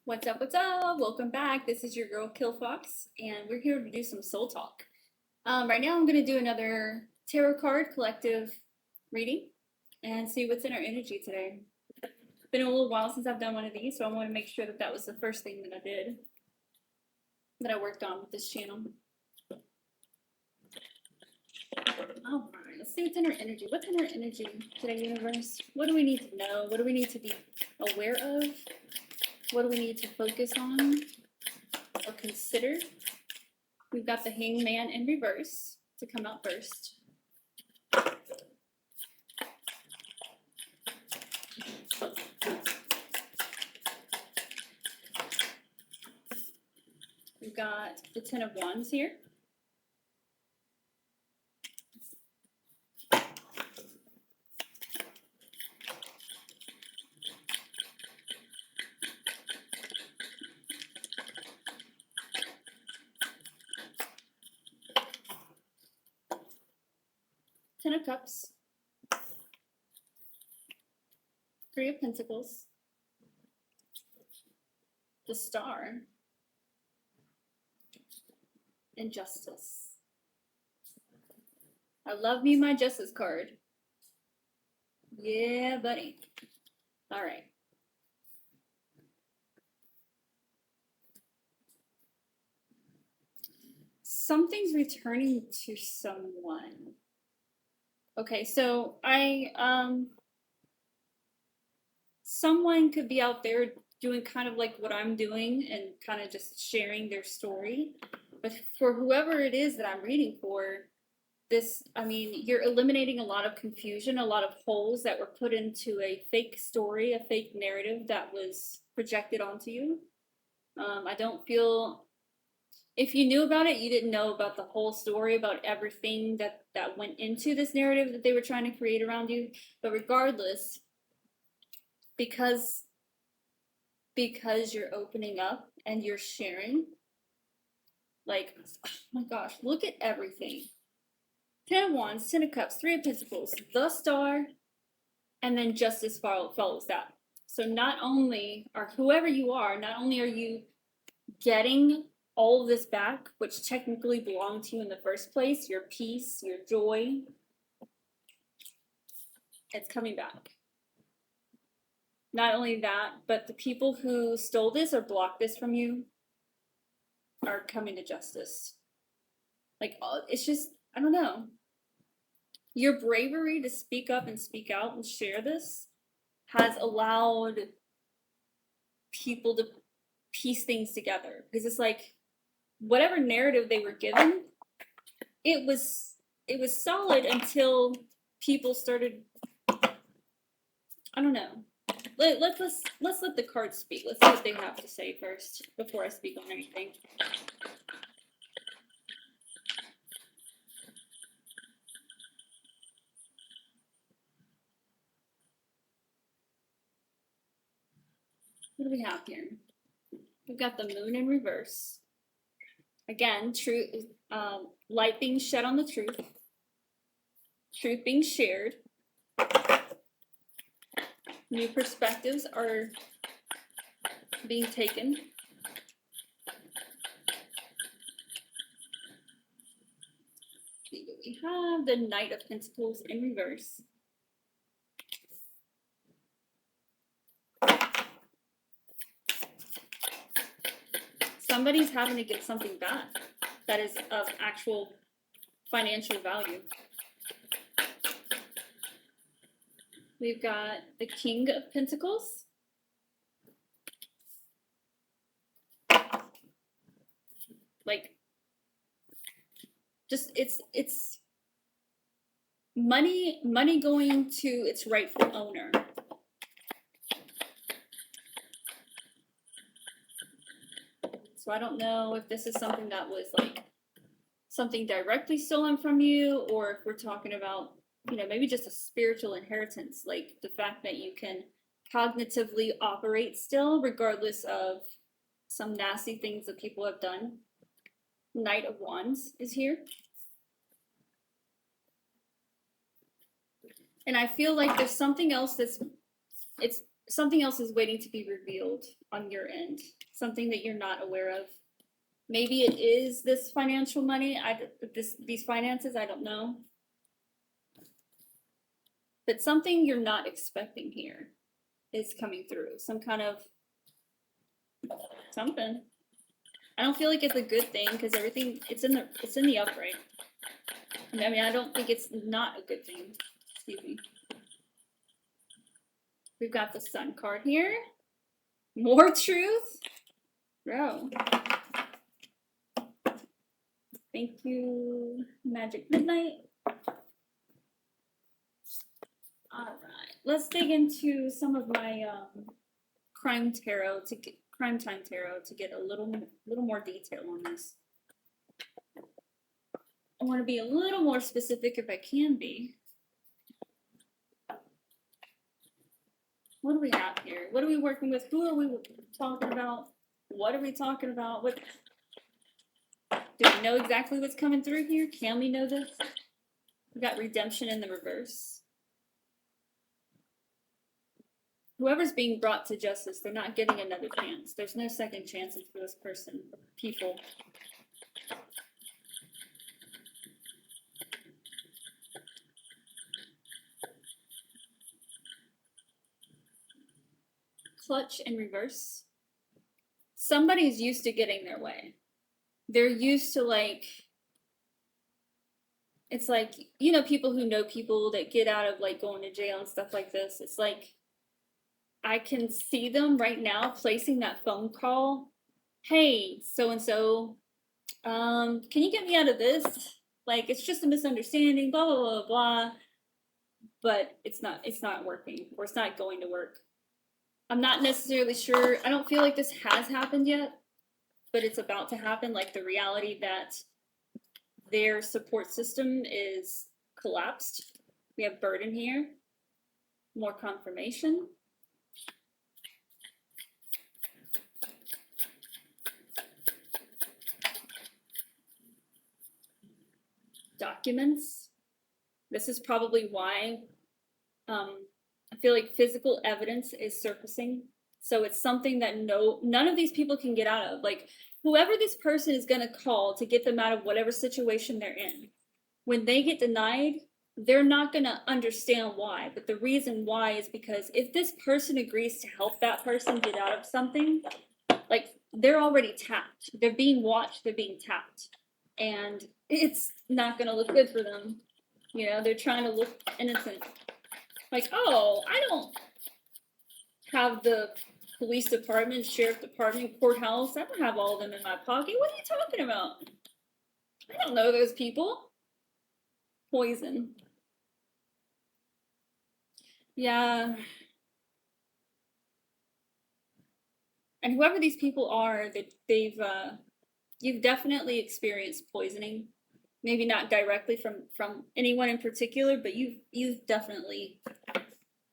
What's up, what's up? Welcome back. This is your girl Kilfox, and we're here to do some soul talk. Right now I'm going to do another tarot card collective reading and see what's in our energy today. It's been a little while since I've done one of these, so I want to make sure that that was the first thing that I did, that I worked on with this channel. Alright, let's see what's in our energy. What's in our energy today, universe? What do we need to know? What do we need to be aware of? What do we need to focus on or consider? We've got the Hangman in reverse to come out first. We've got the Ten of Wands here. Ten of Cups. Three of Pentacles. The Star. And Justice. I love me my Justice card. Yeah, buddy. Alright. Something's returning to someone. Okay, so someone could be out there doing kind of like what I'm doing and kind of just sharing their story. But for whoever it is that I'm reading for, you're eliminating a lot of confusion, a lot of holes that were put into a fake story, a fake narrative that was projected onto you. I don't feel, if you knew about it, you didn't know about the whole story, about everything that went into this narrative that they were trying to create around you. But regardless, because you're opening up and you're sharing, like, oh my gosh, look at everything. Ten of Wands, Ten of Cups, Three of Pentacles, the Star, and then Justice follows that. So not only whoever you are, not only are you getting all of this back, which technically belonged to you in the first place, your peace, your joy, it's coming back. Not only that, but the people who stole this or blocked this from you are coming to justice. Like, it's just, I don't know. Your bravery to speak up and speak out and share this has allowed people to piece things together. Because it's like, whatever narrative they were given, it was solid until people started, I don't know. Let's let the cards speak. Let's see what they have to say first before I speak on anything. What do we have here? We've got the Moon in reverse. Again, truth, light being shed on the truth. Truth being shared. New perspectives are being taken. See what we have. The Knight of Pentacles in reverse. Somebody's having to get something back that is of actual financial value. We've got the King of Pentacles. Like, just it's money going to its rightful owner. So I don't know if this is something that was like something directly stolen from you, or if we're talking about, you know, maybe just a spiritual inheritance, like the fact that you can cognitively operate still, regardless of some nasty things that people have done. Knight of Wands is here. And I feel like there's something else something else is waiting to be revealed on your end. Something that you're not aware of. Maybe it is this financial money. These finances. I don't know. But something you're not expecting here is coming through. Some kind of something. I don't feel like it's a good thing because everything it's in the upright. I mean, I don't think it's not a good thing. Excuse me. We've got the Sun card here. More truth. Bro. Thank you, Magic Midnight. Alright. Let's dig into some of my crime time tarot to get a little more detail on this. I want to be a little more specific if I can be. What do we have here? What are we working with? Who are we talking about? What are we talking about? What? Do we know exactly what's coming through here? Can we know this? We got redemption in the reverse. Whoever's being brought to justice, they're not getting another chance. There's no second chances for this person, people. Clutch in reverse. Somebody's used to getting their way. They're used to, like, it's like, you know, people who know people that get out of, like, going to jail and stuff like this. It's like, I can see them right now placing that phone call. Hey, so-and-so, can you get me out of this? Like, it's just a misunderstanding, blah, blah, blah, blah. But it's not working, or it's not going to work. I'm not necessarily sure. I don't feel like this has happened yet, but it's about to happen. Like the reality that their support system is collapsed. We have burden here. More confirmation. Documents. This is probably why I feel like physical evidence is surfacing. So it's something that none of these people can get out of. Like, whoever this person is going to call to get them out of whatever situation they're in, when they get denied, they're not going to understand why. But the reason why is because if this person agrees to help that person get out of something, like, they're already tapped. They're being watched. They're being tapped. And it's not going to look good for them. You know, they're trying to look innocent. Like, oh, I don't have the police department, sheriff department, courthouse. I don't have all of them in my pocket. What are you talking about? I don't know those people. Poison. Yeah. And whoever these people are, you've definitely experienced poisoning. Maybe not directly from anyone in particular, but you've definitely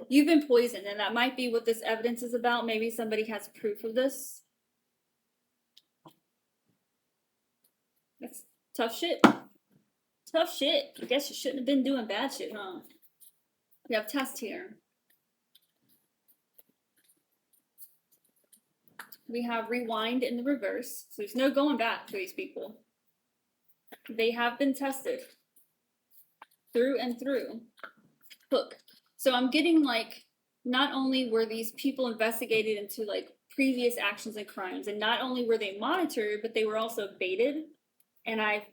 been poisoned, and that might be what this evidence is about. Maybe somebody has proof of this. That's tough shit. Tough shit. I guess you shouldn't have been doing bad shit, huh? We have test here. We have rewind in the reverse. So there's no going back for these people. They have been tested. Through and through. Hook. So I'm getting, like, not only were these people investigated into, like, previous actions and crimes, and not only were they monitored, but they were also baited. And I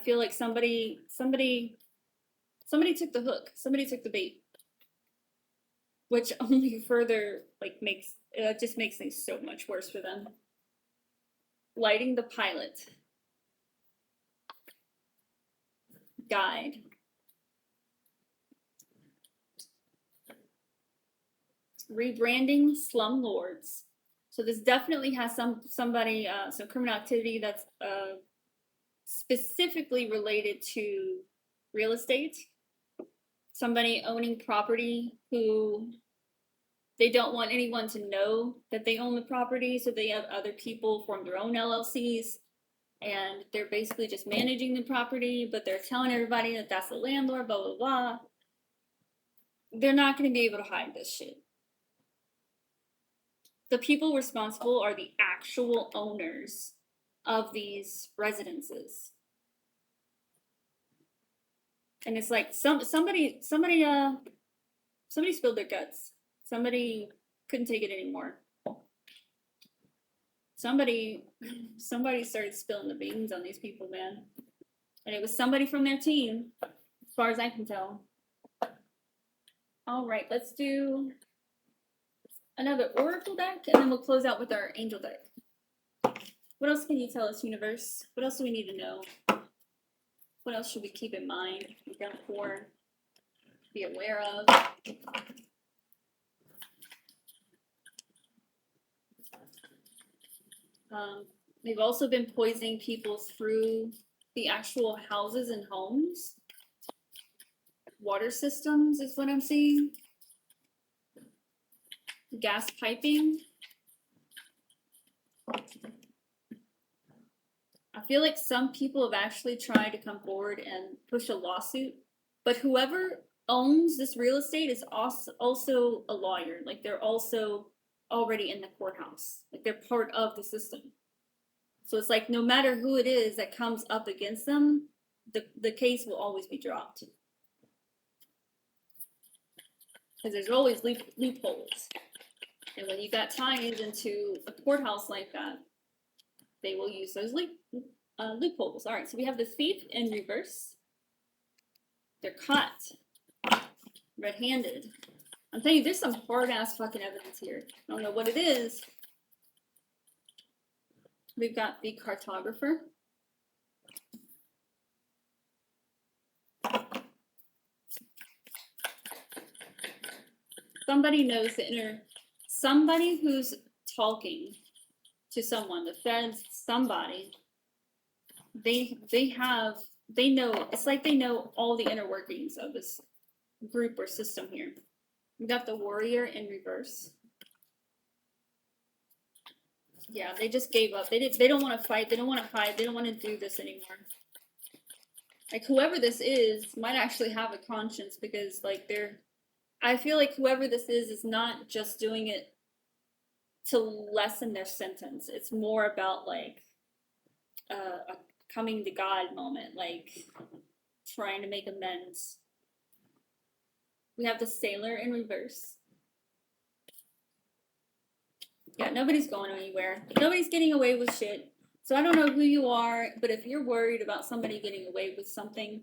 feel like somebody took the hook. Somebody took the bait. Which only further, like, just makes things so much worse for them. Lighting the pilot. Guide. Rebranding slum lords. So this definitely has some criminal activity that's specifically related to real estate. Somebody owning property who they don't want anyone to know that they own the property, so they have other people form their own LLCs, and they're basically just managing the property, but they're telling everybody that that's the landlord, blah, blah, blah. They're not going to be able to hide this shit. The people responsible are the actual owners of these residences. And it's like somebody spilled their guts. Somebody couldn't take it anymore. Somebody started spilling the beans on these people, man. And it was somebody from their team, as far as I can tell. All right, let's do another Oracle deck, and then we'll close out with our Angel deck. What else can you tell us, universe? What else do we need to know? What else should we keep in mind, account for, be aware of? They've also been poisoning people through the actual houses and homes. Water systems is what I'm seeing. Gas piping. I feel like some people have actually tried to come forward and push a lawsuit, but whoever owns this real estate is also a lawyer. Like they're also already in the courthouse. Like they're part of the system. So it's like no matter who it is that comes up against them, the case will always be dropped. Because there's always loopholes. And when you got ties into a courthouse like that, they will use those loopholes. All right, so we have the thief in reverse. They're caught red-handed. I'm telling you, there's some hard-ass fucking evidence here. I don't know what it is. We've got the cartographer. Somebody knows the inner, somebody who's talking to someone, the feds, somebody, they know, it's like they know all the inner workings of this group or system here. We got the warrior in reverse. Yeah, they just gave up. They don't want to fight. They don't want to hide. They don't want to do this anymore. Like whoever this is might actually have a conscience because like I feel like whoever this is not just doing it to lessen their sentence. It's more about like a coming to God moment, like trying to make amends. We have the sailor in reverse. Yeah, nobody's going anywhere. Nobody's getting away with shit. So I don't know who you are, but if you're worried about somebody getting away with something,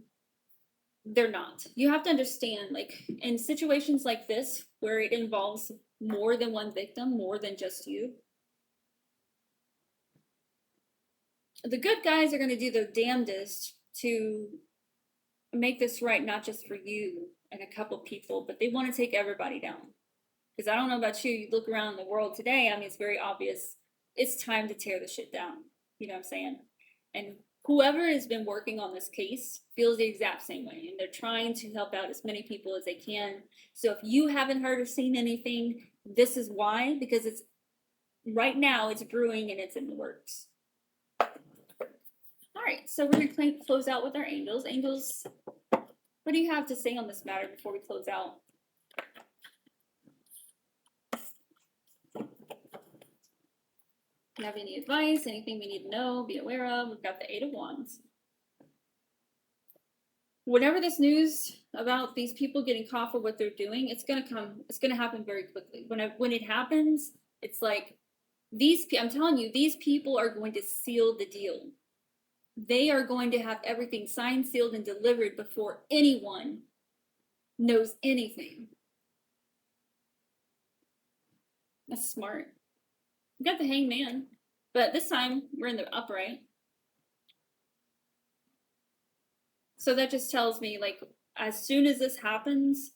they're not. You have to understand, like, in situations like this, where it involves more than one victim, more than just you, the good guys are going to do their damnedest to make this right, not just for you and a couple people, but they want to take everybody down. Because I don't know about you, you look around the world today, I mean, it's very obvious. It's time to tear the shit down. You know what I'm saying? And whoever has been working on this case feels the exact same way. And they're trying to help out as many people as they can. So if you haven't heard or seen anything, this is why. Because it's right now, it's brewing and it's in the works. All right, so we're going to close out with our angels. Angels, what do you have to say on this matter before we close out? Do you have any advice, anything we need to know, be aware of? We've got the Eight of Wands. Whatever this news about these people getting caught for what they're doing, it's going to happen very quickly. When it happens, it's like I'm telling you, these people are going to seal the deal. They are going to have everything signed, sealed, and delivered before anyone knows anything. That's smart. We got the Hangman, but this time we're in the upright. So that just tells me, like, as soon as this happens,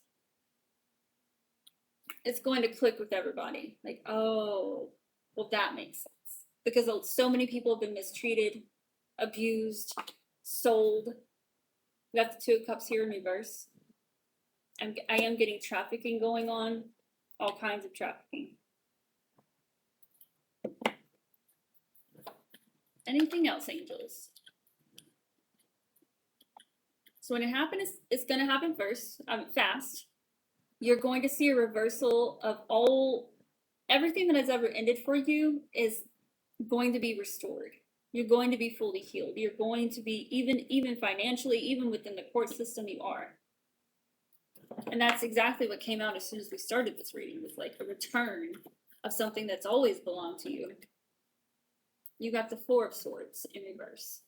it's going to click with everybody. Like, oh, well, that makes sense. Because so many people have been mistreated, abused, sold. We got the Two of Cups here in reverse. I am getting trafficking going on, all kinds of trafficking. Anything else, angels? So when it happens, it's going to happen fast. You're going to see a reversal of all everything that has ever ended for you is going to be restored. You're going to be fully healed. You're going to be, even financially, even within the court system, you are. And that's exactly what came out as soon as we started this reading, was like a return of something that's always belonged to you. You got the Four of Swords in reverse.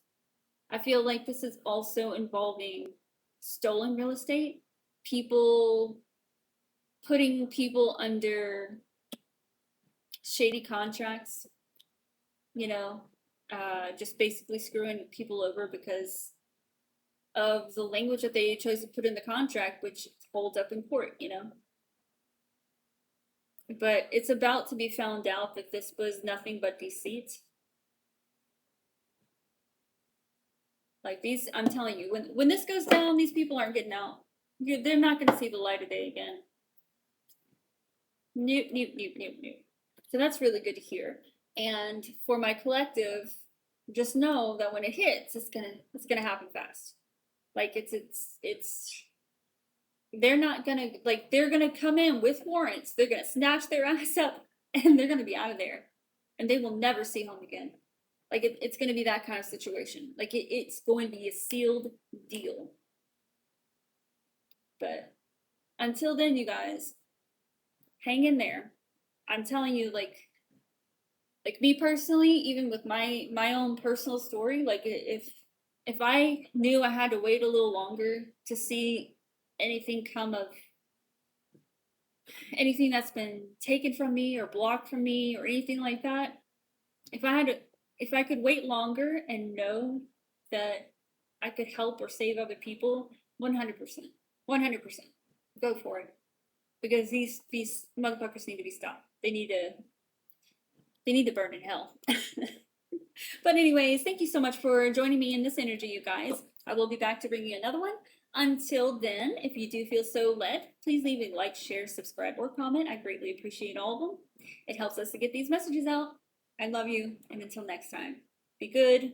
I feel like this is also involving stolen real estate, people putting people under shady contracts, you know, just basically screwing people over because of the language that they chose to put in the contract, which holds up in court, you know. But it's about to be found out that this was nothing but deceit. Like these, I'm telling you, when this goes down, these people aren't getting out. They're not going to see the light of day again. Nope, nope, nope, nope, nope. So that's really good to hear. And for my collective, just know that when it hits, it's gonna happen fast. Like it's they're not gonna, like, they're gonna come in with warrants. They're gonna snatch their ass up and they're gonna be out of there, and they will never see home again. Like it's gonna be that kind of situation. Like it's going to be a sealed deal. But until then, you guys, hang in there. I'm telling you, like me personally, even with my own personal story, like if I knew I had to wait a little longer to see anything come of anything that's been taken from me or blocked from me or anything like that, if I could wait longer and know that I could help or save other people, 100%, 100%, go for it, because these motherfuckers need to be stopped. They need to burn in hell. But anyways, thank you so much for joining me in this energy, you guys. I will be back to bring you another one. Until then, if you do feel so led, please leave a like, share, subscribe, or comment. I greatly appreciate all of them. It helps us to get these messages out. I love you, and until next time, be good,